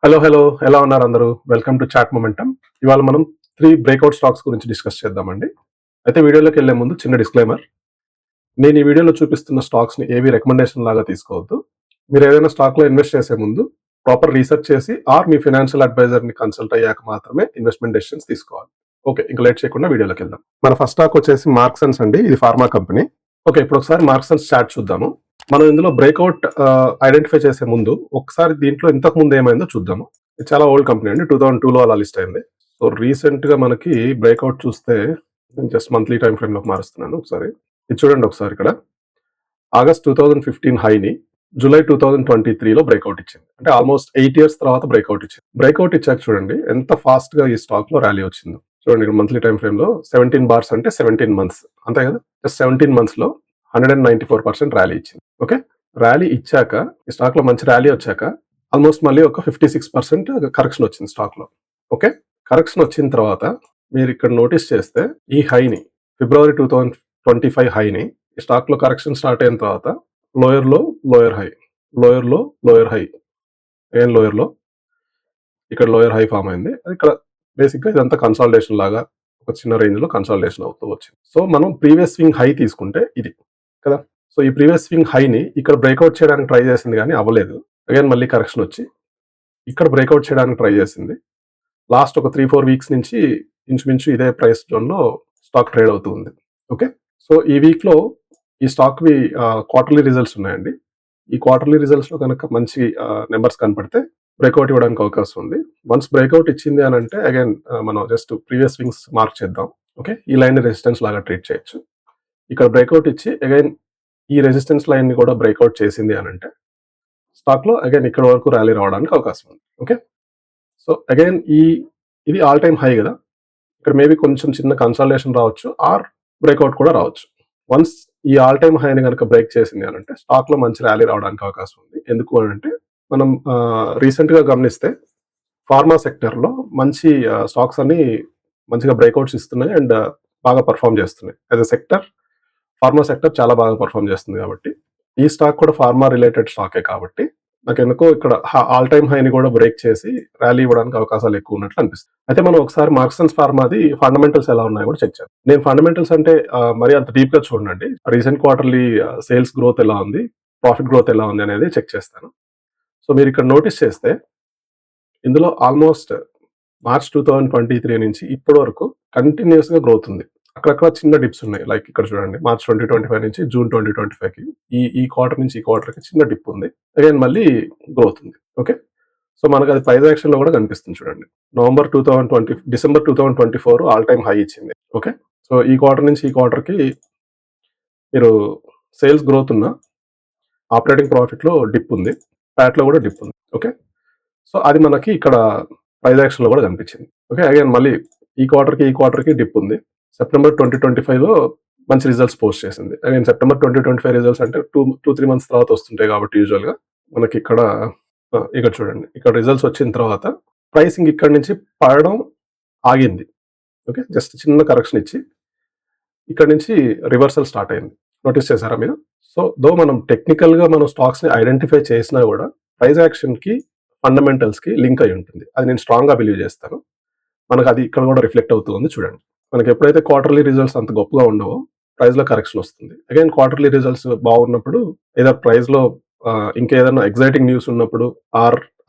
Hello. ఎలా ఉన్నారు అందరూ? Welcome to chat momentum. ఇవాళ మనం 3 బ్రేక్‌ఔట్ స్టాక్స్ గురించి డిస్కస్ చేద్దామండి. అయితే వీడియోలోకెళ్ళే ముందు చిన్న డిస్క్లైమర్. నేను ఈ వీడియోలో చూపిస్తున్న స్టాక్స్‌ని ఏవి రికమెండేషన్ లాగా తీసుకోవద్దు. మీరేదైనా స్టాక్‌లో ఇన్వెస్ట్ చేసే ముందు ప్రాపర్ రీసెర్చ్ చేసి మీ ఫైనాన్షియల్ అడ్వైజర్‌ని కన్సల్ట్ అయ్యాక మాత్రమే ఇన్వెస్ట్‌మెంట్ డెసిషన్స్ తీసుకోవాలి. ఓకే. ఇంక లేట్ చేయకుండా వీడియోలోకెళ్దాం. మన ఫస్ట్ స్టాక్ వచ్చేసి మార్క్సన్స్ అండి. ఇది ఫార్మా కంపెనీ. ఓకే. ఇప్పుడు ఒకసారి మార్క్సన్స్ చార్ట్ చూద్దాము. మనం ఇందులో బ్రేక్‌ఔట్ ఐడెంటిఫై చేసే ముందు ఒకసారి దీంట్లో ఇంతకు ముందు ఏమైందో చూద్దాము. ఇది చాలా ఓల్డ్ కంపెనీ అండి. 2002లో అలా లిస్ట్ అయింది. సో రీసెంట్‌గా మనకి బ్రేక్‌ఔట్ చూస్తే నేను జస్ట్ మంత్లీ టైమ్ ఫ్రేమ్‌లోకి మారుస్తున్నాను ఒకసారి. ఇది చూడండి ఒకసారి ఇక్కడ. ఆగస్ట్ 2015 హైని జూలై 2023లో బ్రేక్‌ఔట్ ఇచ్చింది. అంటే ఆల్మోస్ట్ 8 ఇయర్స్ తర్వాత బ్రేక్‌ఔట్ ఇచ్చింది. బ్రేక్‌ఔట్ ఇచ్చాక చూడండి ఎంత ఫాస్ట్‌గా ఈ స్టాక్‌లో ర్యాలీ వచ్చిందో. చూడండి ఇక్కడ మంత్లీ టైమ్ ఫ్రేమ్‌లో 17 బార్స్ అంటే 17 మంత్స్. అంతే కదా! జస్ట్ 17 మంత్స్‌లో 194% ర్యాలీ ఇచ్చింది. ఓకే. ర్యాలీ ఇచ్చాక ఈ స్టాక్‌లో మంచి ర్యాలీ వచ్చాక ఆల్మోస్ట్ మళ్ళీ ఒక 56% కరెక్షన్ వచ్చింది స్టాక్‌లో. ఓకే. కరెక్షన్ వచ్చిన తర్వాత మీరు ఇక్కడ నోటీస్ చేస్తే ఈ హైని ఫిబ్రవరి 2025 హైని ఈ స్టాక్‌లో కరెక్షన్ స్టార్ట్ అయిన తర్వాత లోయర్ లో, లోయర్ హై, లోయర్ లో, లోయర్ హై, అగైన్ లోయర్ లో, ఇక్కడ లోయర్ హై ఫామ్ అయింది. ఇక్కడ బేసిక్‌గా ఇదంతా కన్సాలిడేషన్ లాగా ఒక చిన్న రేంజ్‌లో కన్సాలిడేషన్ అవుతూ వచ్చింది. సో మనం ప్రీవియస్ స్వింగ్ హై తీసుకుంటే ఇది కదా! సో ఈ ప్రీవియస్ స్వింగ్ హైని ఇక్కడ బ్రేక్‌ఔట్ చేయడానికి ట్రై చేసింది గానీ అవ్వలేదు. అగైన్ మళ్ళీ కరెక్షన్ వచ్చి ఇక్కడ బ్రేక్‌ఔట్ చేయడానికి ట్రై చేసింది. లాస్ట్ ఒక 3, 4 వీక్స్ నుంచి ఇంచుమించు ఇదే ప్రైస్ జోన్‌లో స్టాక్ ట్రేడ్ అవుతూ ఉంది. ఓకే. సో ఈ వీక్‌లో ఈ స్టాక్‌వి క్వార్టర్లీ రిజల్ట్స్ ఉన్నాయండి. ఈ క్వార్టర్లీ రిజల్ట్స్‌లో గనక మంచి నంబర్స్ కనపడితే బ్రేక్‌ఔట్ ఇవ్వడానికి అవకాశం ఉంది. వన్స్ బ్రేక్‌ఔట్ ఇచ్చింది అనంటే అగైన్ మనం జస్ట్ ప్రీవియస్ స్వింగ్స్ మార్క్ చేద్దాం. ఓకే. ఈ లైన్‌ని రెసిస్టెన్స్ లాగా ట్రీట్ చేయొచ్చు. ఇక్కడ బ్రేక్‌ఔట్ ఇచ్చి అగైన్ ఈ రెసిస్టెన్స్ లైన్‌ని కూడా బ్రేక్‌ఔట్ చేసింది అనంటే స్టాక్‌లో అగైన్ ఇక్కడ వరకు ర్యాలీ రావడానికి అవకాశం ఉంది. ఓకే. సో అగైన్ ఇది ఆల్ టైమ్ హై గదా! ఇక్కడ మేబీ కొంచెం చిన్న కన్సాలిడేషన్ రావచ్చు బ్రేక్‌ఔట్ కూడా రావచ్చు. వన్స్ ఈ ఆల్ టైమ్ హైని గనక బ్రేక్ చేసింది అనంటే స్టాక్‌లో మంచి ర్యాలీ రావడానికి అవకాశం ఉంది. ఎందుకు అనంటే మనం రీసెంట్‌గా గమనిస్తే ఫార్మా సెక్టార్‌లో మంచి స్టాక్స్ అన్నీ మంచిగా బ్రేక్‌ఔట్స్ ఇస్తున్నాయి అండ్ బాగా పెర్ఫార్మ్ చేస్తున్నాయి. As a sector pharma sector చాలా బాగా పెర్ఫార్మ్ చేస్తుంది కాబట్టి, ఈ స్టాక్ కూడా ఫార్మా రిలేటెడ్ స్టాకే కాబట్టి నాకెందుకో ఇక్కడ ఆల్ టైమ్ హైని కూడా బ్రేక్ చేసి ర్యాలీ ఇవ్వడానికి అవకాశాలు ఎక్కువ ఉన్నట్లు అనిపిస్తుంది. అయితే మనం ఒకసారి మార్క్సన్స్ ఫార్మాది ఫండమెంటల్స్ ఎలా ఉన్నాయో కూడా చెక్ చేద్దాం. నేను ఫండమెంటల్స్ అంటే మరీ అంత డీప్‌గా చూడనండి. రీసెంట్ క్వార్టర్లీ సేల్స్ గ్రోత్ ఎలా ఉంది, ప్రాఫిట్ గ్రోత్ ఎలా ఉంది అనేది చెక్ చేస్తాను. సో మీరు ఇక్కడ నోటీస్ చేస్తే ఇందులో ఆల్మోస్ట్ మార్చ్ 2023 నుంచి ఇప్పటి వరకు కంటిన్యూయస్‌గా గ్రోత్ ఉంది. అక్కడక్కడ చిన్న డిప్స్ ఉన్నాయి. లైక్ ఇక్కడ చూడండి మార్చ్ 2025 నుంచి జూన్ 2025కి ఈ క్వార్టర్ నుంచి ఈ క్వార్టర్‌కి చిన్న డిప్ ఉంది. అగైన్ మళ్ళీ గ్రోత్ ఉంది. ఓకే. సో మనకది ప్రైస్ యాక్షన్‌లో కూడా కనిపిస్తుంది చూడండి. డిసెంబర్ 2024 ఆల్ టైమ్ హై ఇచ్చింది. ఓకే. సో ఈ క్వార్టర్ నుంచి ఈ క్వార్టర్‌కి మీరు సేల్స్ గ్రోత్ ఉన్న ఆపరేటింగ్ ప్రాఫిట్‌లో డిప్ ఉంది. పాట్‌లో కూడా డిప్ ఉంది. ఓకే. సో అది మనకి ఇక్కడ ప్రైస్ యాక్షన్‌లో కూడా కనిపించింది. ఓకే. అగైన్ మళ్ళీ ఈ క్వార్టర్‌కి డిప్ ఉంది. సెప్టెంబర్ 2025లో మంచి రిజల్ట్స్ పోస్ట్ చేసింది. అగైన్ సెప్టెంబర్ 2025 రిజల్ట్స్ అంటే 3 మంత్స్ తర్వాత వస్తుంటాయి కాబట్టి యూజువల్‌గా మనకి ఇక్కడ చూడండి. ఇక్కడ రిజల్ట్స్ వచ్చిన తర్వాత ప్రైసింగ్ ఇక్కడి నుంచి పడడం ఆగింది. ఓకే. జస్ట్ చిన్న కరెక్షన్ ఇచ్చి ఇక్కడ నుంచి రివర్సల్ స్టార్ట్ అయింది. నోటీస్ చేసారా మీరు? సో మనం టెక్నికల్‌గా మనం స్టాక్స్‌ని ఐడెంటిఫై చేసినా కూడా ప్రైస్ యాక్షన్‌కి, ఫండమెంటల్స్‌కి లింక్ అయ్యి ఉంటుంది. అది నేను స్ట్రాంగ్‌గా బిలీవ్ చేస్తాను. మనకది ఇక్కడ కూడా రిఫ్లెక్ట్ అవుతూ ఉంది చూడండి. మనకి ఎప్పుడైతే క్వార్టర్లీ రిజల్ట్స్ అంత గొప్పగా ఉండవో ప్రైస్‌లో కరెక్షన్ వస్తుంది. అగైన్ క్వార్టర్లీ రిజల్ట్స్ బాగున్నప్పుడు ఏదో ప్రైస్‌లో ఇంకేదైనా ఎక్సైటింగ్ న్యూస్ ఉన్నప్పుడు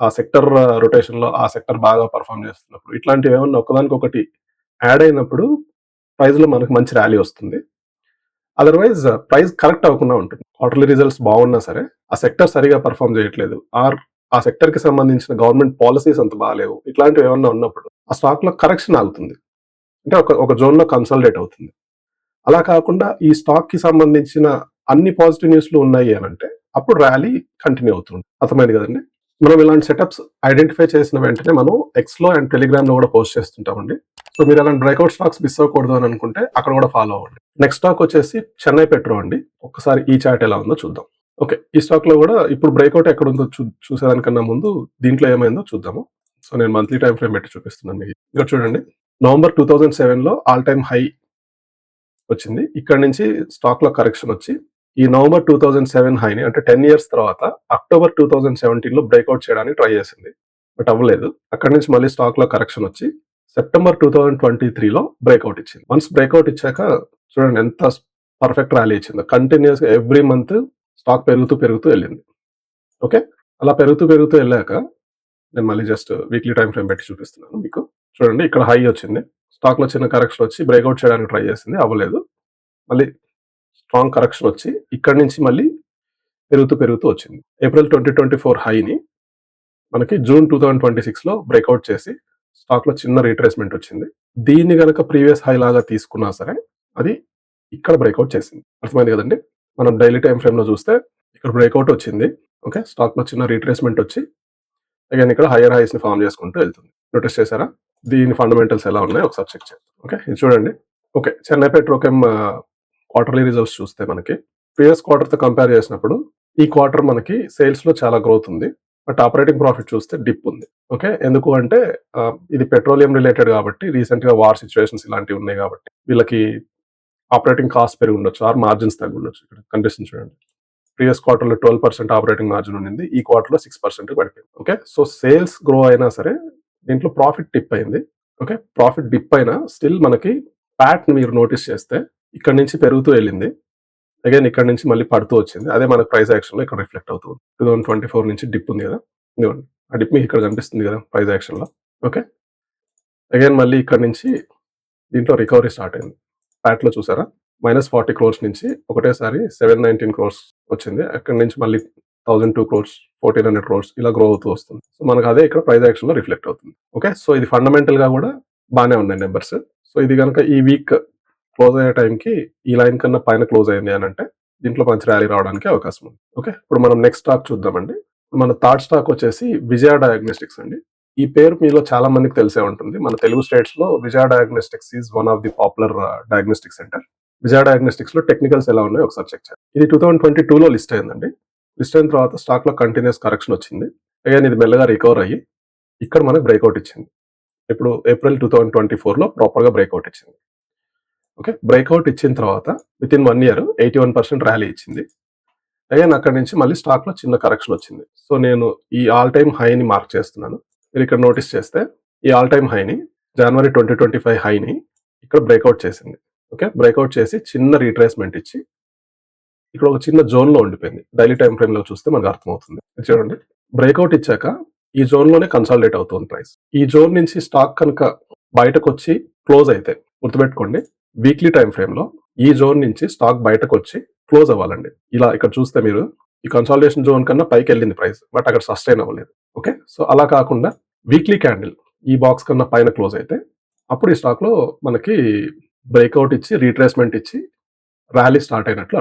ఆ సెక్టర్ రొటేషన్‌లో ఆ సెక్టర్ బాగా పెర్ఫార్మ్ చేస్తున్నప్పుడు ఇట్లాంటివి ఏమన్నా ఒకదానికొకటి యాడ్ అయినప్పుడు ప్రైస్‌లో మనకు మంచి ర్యాలీ వస్తుంది. అదర్‌వైజ్ ప్రైస్ కరెక్ట్ అవ్వకుండా ఉంటుంది. క్వార్టర్లీ రిజల్ట్స్ బాగున్నా సరే ఆ సెక్టర్ సరిగ్గా పెర్ఫార్మ్ చేయట్లేదు. ఆ సెక్టర్‌కి సంబంధించిన గవర్నమెంట్ పాలిసీస్ అంత బాలేవు. ఇట్లాంటివి ఏమన్నా ఉన్నప్పుడు ఆ స్టాక్‌లో కరెక్షన్ ఆగుతుంది. అంటే ఒక జోన్‌లో కన్సాలిడేట్ అవుతుంది. అలా కాకుండా ఈ స్టాక్‌కి సంబంధించిన అన్ని పాజిటివ్ న్యూస్‌లు ఉన్నాయి అనంటే అప్పుడు ర్యాలీ కంటిన్యూ అవుతుంది. అర్థమైంది కదండీ! మనం ఇలాంటి సెటప్స్ ఐడెంటిఫై చేసిన వెంటనే మనం ఎక్స్‌లో అండ్ టెలిగ్రామ్‌లో కూడా పోస్ట్ చేస్తుంటామండి. సో మీరు అలాంటి బ్రేక్‌ఔట్ స్టాక్స్ మిస్ అవ్వకూడదు అని అనుకుంటే అక్కడ కూడా ఫాలో అవ్వండి. నెక్స్ట్ స్టాక్ వచ్చేసి చెన్నై పెట్రో అండి. ఒక్కసారి ఈ చార్ట్ ఎలా ఉందో చూద్దాం. ఓకే. ఈ స్టాక్‌లో కూడా ఇప్పుడు బ్రేక్‌ఔట్ ఎక్కడుందో చూసేదానికన్నా ముందు దీంట్లో ఏమైందో చూద్దాము. సో నేను మంత్లీ టైమ్ ఫ్రేమ్ పెట్టి చూపిస్తున్నాను మీకు. ఇక్కడ చూడండి. నవంబర్ 2007లో ఆల్ టైమ్ హై వచ్చింది. ఇక్కడ నుంచి స్టాక్‌లో కరెక్షన్ వచ్చి ఈ నవంబర్ 2007 హైని అంటే 10 ఇయర్స్ తర్వాత అక్టోబర్ 2017లో బ్రేక్‌ఔట్ చేయడానికి ట్రై చేసింది. బట్ అవ్వలేదు. అక్కడి నుంచి మళ్ళీ స్టాక్‌లో కరెక్షన్ వచ్చి సెప్టెంబర్ 2023లో బ్రేక్‌ఔట్ ఇచ్చింది. వన్స్ బ్రేక్‌ఔట్ ఇచ్చాక చూడండి ఎంత పర్ఫెక్ట్ ర్యాలీ ఇచ్చిందో. కంటిన్యూయస్‌గా ఎవ్రీ మంత్ స్టాక్ పెరుగుతూ ఎళ్ళింది. ఓకే. అలా పెరుగుతూ ఎళ్ళాక నేను మళ్ళీ జస్ట్ వీక్లీ టైమ్ ఫ్రేమ్ పెట్టి చూపిస్తున్నాను మీకు. చూడండి ఇక్కడ హై వచ్చింది. స్టాక్‌లో చిన్న కరెక్షన్ వచ్చి బ్రేక్‌ఔట్ చేయడానికి ట్రై చేసింది. అవ్వలేదు. మళ్ళీ స్ట్రాంగ్ కరెక్షన్ వచ్చి ఇక్కడి నుంచి మళ్ళీ పెరుగుతూ వచ్చింది. ఏప్రిల్ 2024 హైని మనకి జూన్ 2026లో బ్రేక్‌ఔట్ చేసి స్టాక్‌లో చిన్న రిట్రేస్‌మెంట్ వచ్చింది. దీన్ని గనక ప్రీవియస్ హై లాగా తీసుకున్నా సరే అది ఇక్కడ బ్రేక్‌ఔట్ చేసింది. అర్థమైంది కదండీ! మనం డైలీ టైమ్ ఫ్రేమ్‌లో చూస్తే ఇక్కడ బ్రేక్‌ఔట్ వచ్చింది. ఓకే. స్టాక్‌లో చిన్న రిట్రేస్‌మెంట్ వచ్చి అగైన్ ఇక్కడ హైయర్ హైస్‌ని ఫార్మ్ చేసుకుంటూ వెళ్తుంది. నోటీస్ చేసారా? దీని ఫండమెంటల్స్ ఎలా ఉన్నాయో ఒకసారి చెక్ చేద్దాం. ఓకే. ఇది చూడండి. Okay. Chennai Petrochem quarterly results చూస్తే మనకి ప్రీవియస్ క్వార్టర్‌తో కంపేర్ చేసినప్పుడు ఈ క్వార్టర్ మనకి సేల్స్‌లో చాలా గ్రోత్ ఉంది. బట్ ఆపరేటింగ్ ప్రాఫిట్ చూస్తే డిప్ ఉంది. ఓకే. ఎందుకు అంటే ఇది పెట్రోలియం రిలేటెడ్ కాబట్టి రీసెంట్‌గా వార్ సిట్యుయేషన్స్ ఇలాంటివి ఉన్నాయి కాబట్టి వీళ్ళకి ఆపరేటింగ్ కాస్ట్ పెరిగి ఉండొచ్చు ఆర్ మార్జిన్స్ తగ్గి ఉండొచ్చు. ఇక్కడ కనిపిస్తుంది చూడండి. ప్రీవియస్ క్వార్టర్‌లో 12% ఆపరేటింగ్ మార్జిన్ ఉండింది. ఈ క్వార్టర్‌లో 6% పడిపోయింది. ఓకే. సో సేల్స్ గ్రో అయినా సరే దీంట్లో ప్రాఫిట్ డిప్ అయింది. ఓకే. ప్రాఫిట్ డిప్ అయినా స్టిల్ మనకి పాట్ మీరు నోటీస్ చేస్తే ఇక్కడి నుంచి పెరుగుతూ వెళ్ళింది. అగైన్ ఇక్కడ నుంచి మళ్ళీ పడుతూ వచ్చింది. అదే మనకు ప్రైస్ యాక్షన్‌లో ఇక్కడ రిఫ్లెక్ట్ అవుతుంది. 2024 నుంచి డిప్ ఉంది కదా! ఇదిగోండి. ఆ డిప్ మీకు ఇక్కడ కనిపిస్తుంది కదా! ప్రైస్ యాక్షన్‌లో. ఓకే. అగైన్ మళ్ళీ ఇక్కడ నుంచి దీంట్లో రికవరీ స్టార్ట్ అయింది. పాట్‌లో చూసారా? -40 క్రోర్స్ నుంచి ఒకటేసారి 719 క్రోర్స్ వచ్చింది. అక్కడి నుంచి మళ్ళీ 1002 క్రోర్స్, 1400 క్రోర్స్ ఇలా గ్రో అవుతూ వస్తుంది. సో మనకు అదే ఇక్కడ ప్రైస్ యాక్షన్‌లో రిఫ్లెక్ట్ అవుతుంది. ఓకే. సో ఇది ఫండమెంటల్‌గా కూడా బానే ఉన్నాయి నంబర్స్. సో ఇది గనుక ఈ వీక్ క్లోజ్ అయ్యే టైంకి ఈ లైన్ కన్నా పైన క్లోజ్ అయింది అనంటే దీంట్లో మంచి ర్యాలీ రావడానికి అవకాశం ఉంది. ఓకే. ఇప్పుడు మనం నెక్స్ట్ స్టాక్ చూద్దామండి. మన థర్డ్ స్టాక్ వచ్చేసి విజయ డయాగ్నోస్టిక్స్ అండి. ఈ పేరు మీలో చాలా మందికి తెలిసే ఉంటుంది. మన తెలుగు స్టేట్స్‌లో Vijaya diagnostics is one of the popular diagnostic center. Vijaya డయాగ్నోస్టిక్స్‌లో టెక్నికల్స్ ఎలా ఉన్నాయో ఒకసారి చెక్ చేద్దాం. ఇది 2022లో లిస్ట్ అయిందండి. లిస్ట్ అయిన తర్వాత స్టాక్‌లో కంటిన్యూయస్ కరెక్షన్ వచ్చింది. అగైన్ ఇది మెల్లగా రికవర్ అయ్యి ఇక్కడ మనకు బ్రేక్‌ఔట్ ఇచ్చింది. ఇప్పుడు ఏప్రిల్ 2024లో ప్రాపర్‌గా బ్రేక్‌ఔట్ ఇచ్చింది. ఓకే. బ్రేక్‌ఔట్ ఇచ్చిన తర్వాత వితిన్ 1 ఇయర్ 81% ర్యాలీ ఇచ్చింది. అగైన్ అక్కడి నుంచి మళ్ళీ స్టాక్‌లో చిన్న కరెక్షన్ వచ్చింది. సో నేను ఈ ఆల్ టైమ్ హైని మార్క్ చేస్తున్నాను. మీరు ఇక్కడ నోటీస్ చేస్తే ఈ ఆల్ టైమ్ హైని జనవరి 2025 హైని ఇక్కడ బ్రేక్‌ఔట్ చేసింది. ఓకే. బ్రేక్‌ఔట్ చేసి చిన్న రిట్రేస్‌మెంట్ ఇచ్చి ఇక్కడ ఒక చిన్న జోన్‌లో ఉండిపోయింది. డైలీ టైమ్ ఫ్రేమ్‌లో చూస్తే మనకు అర్థమవుతుంది. ఇది చూడండి. బ్రేక్‌ఔట్ ఇచ్చాక ఈ జోన్‌లోనే కన్సాలిడేట్ అవుతుంది ప్రైస్. ఈ జోన్ నుంచి స్టాక్ కనుక బయటకొచ్చి క్లోజ్ అయితే గుర్తుపెట్టుకోండి వీక్లీ టైమ్ ఫ్రేమ్‌లో ఈ జోన్ నుంచి స్టాక్ బయటకొచ్చి క్లోజ్ అవ్వాలండి. ఇలా ఇక్కడ చూస్తే మీరు ఈ కన్సాలిడేషన్ జోన్ కన్నా పైకెళ్ళింది ప్రైస్. బట్ అక్కడ సస్టైన్ అవ్వలేదు. ఓకే. సో అలా కాకుండా వీక్లీ క్యాండిల్ ఈ బాక్స్ కన్నా పైన క్లోజ్ అయితే అప్పుడు ఈ స్టాక్‌లో మనకి బ్రేక్‌ఔట్ ఇచ్చి రిట్రేస్‌మెంట్ ఇచ్చి ర్యాలీ స్టార్ట్ అయినట్లు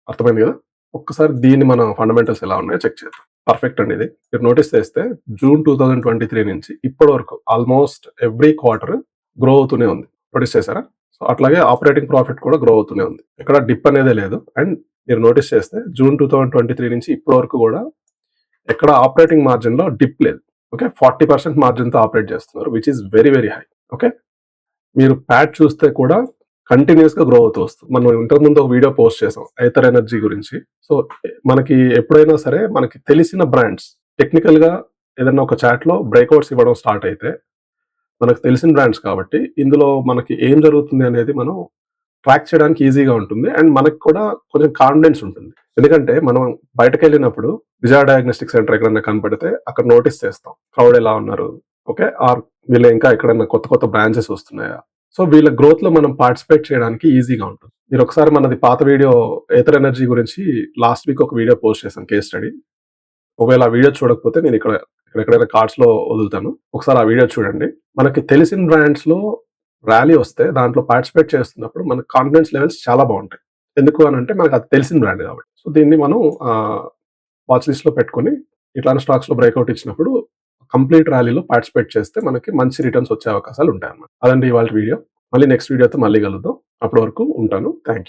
అర్థమైంది కదా! ఒక్కసారి దీన్ని మనం ఫండమెంటల్స్ ఎలా ఉన్నాయో చెక్ చేద్దాం. పర్ఫెక్ట్ అండి ఇది. మీరు నోటీస్ చేస్తే జూన్ 2023 నుంచి ఇప్పటి వరకు ఆల్మోస్ట్ ఎవ్రీ క్వార్టర్ గ్రో అవుతూనే ఉంది. నోటీస్ చేసారా? సో అట్లాగే ఆపరేటింగ్ ప్రాఫిట్ కూడా గ్రో అవుతూనే ఉంది. ఎక్కడ డిప్ అనేదే లేదు. అండ్ మీరు నోటీస్ చేస్తే జూన్ 2023 నుంచి ఇప్పటి వరకు కూడా ఎక్కడ ఆపరేటింగ్ మార్జిన్‌లో డిప్ లేదు. ఓకే. 40% మార్జిన్‌తో ఆపరేట్ చేస్తున్నారు. Which is very very high. Okay. మీరు ప్యాట్ చూస్తే కూడా కంటిన్యూయస్‌గా గ్రో అవుతూ వస్తుంది. మనం ఇంతకుముందు ఒక వీడియో పోస్ట్ చేసాం ఐతర్ ఎనర్జీ గురించి. సో మనకి ఎప్పుడైనా సరే మనకి తెలిసిన బ్రాండ్స్ టెక్నికల్‌గా ఏదైనా ఒక చార్ట్‌లో బ్రేక్‌ఔట్స్ ఇవ్వడం స్టార్ట్ అయితే మనకు తెలిసిన బ్రాండ్స్ కాబట్టి ఇందులో మనకి ఏం జరుగుతుంది అనేది మనం ట్రాక్ చేయడానికి ఈజీగా ఉంటుంది. అండ్ మనకు కూడా కొంచెం కాన్ఫిడెన్స్ ఉంటుంది. ఎందుకంటే మనం బయటకెళ్ళినప్పుడు విజయ డయాగ్నోస్టిక్ సెంటర్ ఎక్కడైనా కనపడితే అక్కడ నోటీస్ చేస్తాం. క్రౌడ్ ఎలా ఉన్నారు? ఓకే. ఆర్ వీళ్ళు ఇంకా ఎక్కడైనా కొత్త బ్రాంచెస్ వస్తున్నాయా? సో వీళ్ళ గ్రోత్‌లో మనం పార్టిసిపేట్ చేయడానికి ఈజీగా ఉంటుంది. మీరు ఒకసారి మనది పాత వీడియో ఏథర్ ఎనర్జీ గురించి లాస్ట్ వీక్ ఒక వీడియో పోస్ట్ చేశాను కేస్ స్టడీ. ఒకవేళ ఆ వీడియో చూడకపోతే నేను ఎక్కడైనా కార్డ్స్‌లో వదులుతాను. ఒకసారి ఆ వీడియో చూడండి. మనకి తెలిసిన బ్రాండ్స్‌లో ర్యాలీ వస్తే దాంట్లో పార్టిసిపేట్ చేస్తున్నప్పుడు మన కాన్ఫిడెన్స్ లెవెల్స్ చాలా బావుంటాయి. ఎందుకు అనంటే మనకు అది తెలిసిన బ్రాండ్ కాబట్టి. సో దీన్ని మనం వాచ్ లిస్ట్‌లో పెట్టుకొని ఇట్లాంటి స్టాక్స్‌లో బ్రేక్‌ఔట్ ఇచ్చినప్పుడు కంప్లీట్ ర్యాలీలో పార్టిసిపేట్ చేస్తే మనకి మంచి రిటర్న్స్ వచ్చే అవకాశాలు ఉంటాయన్నమాట. అదండి ఇవాల్టి వీడియో. మళ్ళీ నెక్స్ట్ వీడియోతో మళ్ళీ కలుద్దాం. అప్పటి వరకు ఉంటాను. Thank you.